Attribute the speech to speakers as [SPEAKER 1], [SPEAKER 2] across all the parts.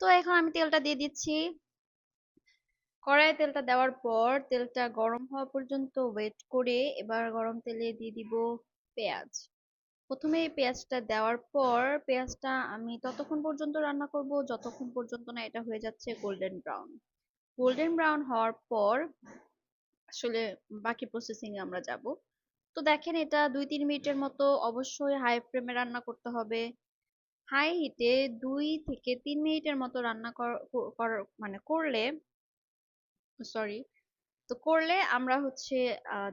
[SPEAKER 1] তো এখন আমি তেলটা দিয়ে দিচ্ছি। কড়াইয়ে তেলটা দেওয়ার পর তেলটা গরম হওয়া পর্যন্ত ওয়েট করে এবার গরম তেলে দিয়ে দিব পেঁয়াজ। প্রথমে এই পেঁয়াজটা দেওয়ার পর পেঁয়াজটা আমি ততক্ষণ পর্যন্ত রান্না করব যতক্ষণ পর্যন্ত না এটা হয়ে যাচ্ছে গোল্ডেন ব্রাউন। গোল্ডেন ব্রাউন হওয়ার পর আসলে বাকি প্রসেসিং এ আমরা যাব। তো দেখেন এটা 2-3 মিনিটের মতো অবশ্যই হাই ফ্লেমে রান্না করতে হবে। হাই হিটে 2 থেকে 3 মিনিটের মতো রান্না মানে করলে, সরি, তো করলে আমরা হচ্ছে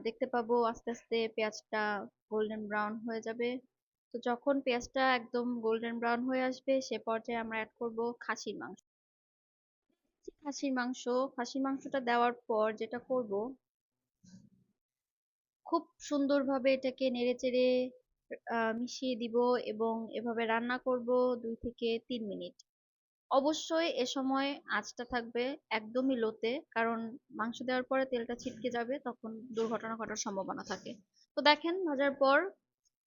[SPEAKER 1] দেখতে পাবো আস্তে আস্তে পেঁয়াজটা গোল্ডেন ব্রাউন হয়ে যাবে। তো যখন পেঁয়াজটা একদম গোল্ডেন ব্রাউন হয়ে আসবে সে পর্যায়ে আমরা অ্যাড করব খাসির মাংস। খাসির মাংস খাসির মাংসটা দেওয়ার পর যেটা করব, খুব সুন্দরভাবে এটাকে নেড়েচেড়ে মিশিয়ে দিব এবং এভাবে রান্না করব 2 থেকে 3 মিনিট। অবশ্যই এ সময় আঁচটা থাকবে একদমই লোতে, কারণ মাংস দেওয়ার পরে তেলটা ছিটকে যাবে, তখন দুর্ঘটনা ঘটার সম্ভাবনা থাকে। তো দেখেন ভাজার পর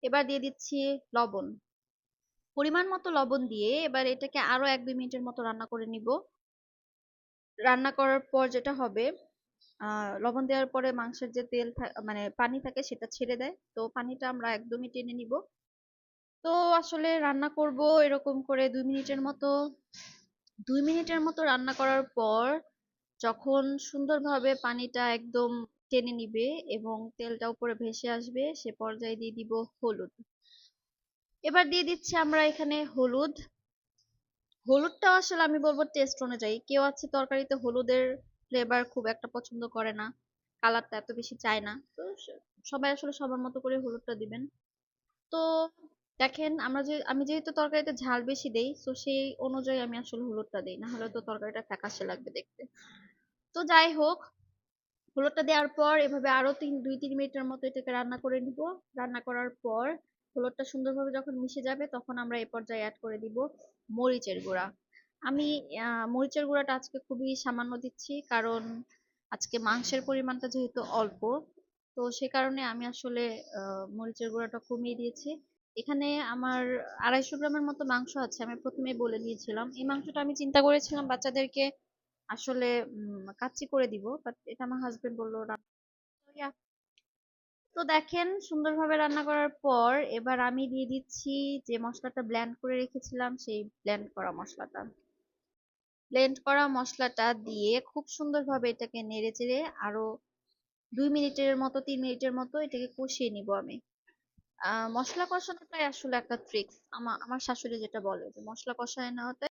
[SPEAKER 1] এবার দিয়ে দিচ্ছি লবণ। পরিমাণ মতো লবণ দিয়ে এবার এটাকে আরো 1-2 মিনিটের মতো রান্না করে নিব। রান্না করার পর যেটা হবে, লবণ দেওয়ার পরে মাংসের যে মানে পানি থাকে সেটা ছেড়ে দেয়, তো পানিটা আমরা একদমই টেনে নিব। তো আসলে রান্না করব এরকম করে 2 মিনিটের মতো। 2 মিনিটের মতো রান্না করার পর যখন সুন্দরভাবে পানিটা একদম টেনে নিবে এবং তেলটা উপরে ভেসে আসবে সে পর্যায়ে দিয়ে দিব হলুদ। এবার দিয়ে দিচ্ছি আমরা এখানে হলুদ। হলুদটা আসলে আমি বলবো টেস্ট অনুযায়ী, কেউ আছে তরকারিতে হলুদের ফ্লেভার খুব একটা পছন্দ করে না, কালারটা এত বেশি চায় না, তো সবাই আসলে সবার মতো করে হলুদটা দিবেন। তো দেখেন আমি যেহেতু তরকারিতে ঝাল বেশি দেই, তো সেই অনুযায়ী আমি আসলে হলুদটা দেই, না হলে তো তরকারিটা ফ্যাকাশে লাগবে দেখতে। তো যাই হোক, হলুদটা দেওয়ার পর এভাবে আরো 2-3 মিনিটের মতো এটাকে রান্না করে নিব। রান্না করার পর হলুদটা সুন্দরভাবে যখন মিশে যাবে তখন আমরা এই পর্যায়ে অ্যাড করে দিব মরিচের গুঁড়া। আমি মরিচের গুঁড়াটা আজকে খুবই সামান্য দিচ্ছি, কারণ আজকে মাংসের পরিমাণটা যেহেতু অল্প, তো সে কারণে আমি আসলে মরিচের গুঁড়াটা কমিয়ে দিয়েছি। এখানে আমার 250 গ্রামের মতো মাংস আছে, আমি প্রথমেই বলে দিয়েছিলাম। এই মাংসটা আমি চিন্তা করেছিলাম বাচ্চাদেরকে আসলে কাচ্চি করে দিব, বাট এটা আমার হাজবেন্ড বললো না। তো yeah, তো দেখেন সুন্দরভাবে রান্না করার পর এবার আমি দিয়ে দিচ্ছি যে মশলাটা ব্লেন্ড করে রেখেছিলাম, সেই ব্লেন্ড করা মশলাটা দিয়ে খুব সুন্দরভাবে এটাকে নেড়ে চেড়ে আরো 2 মিনিটের মতো 3 মিনিটের মতো এটাকে কষিয়ে নিব আমি। মশলা কষানোটাই আসলে একটা ট্রিক্স, আমার শাশুড়ি যেটা বলে যে মশলা কষায় নেওয়াটাই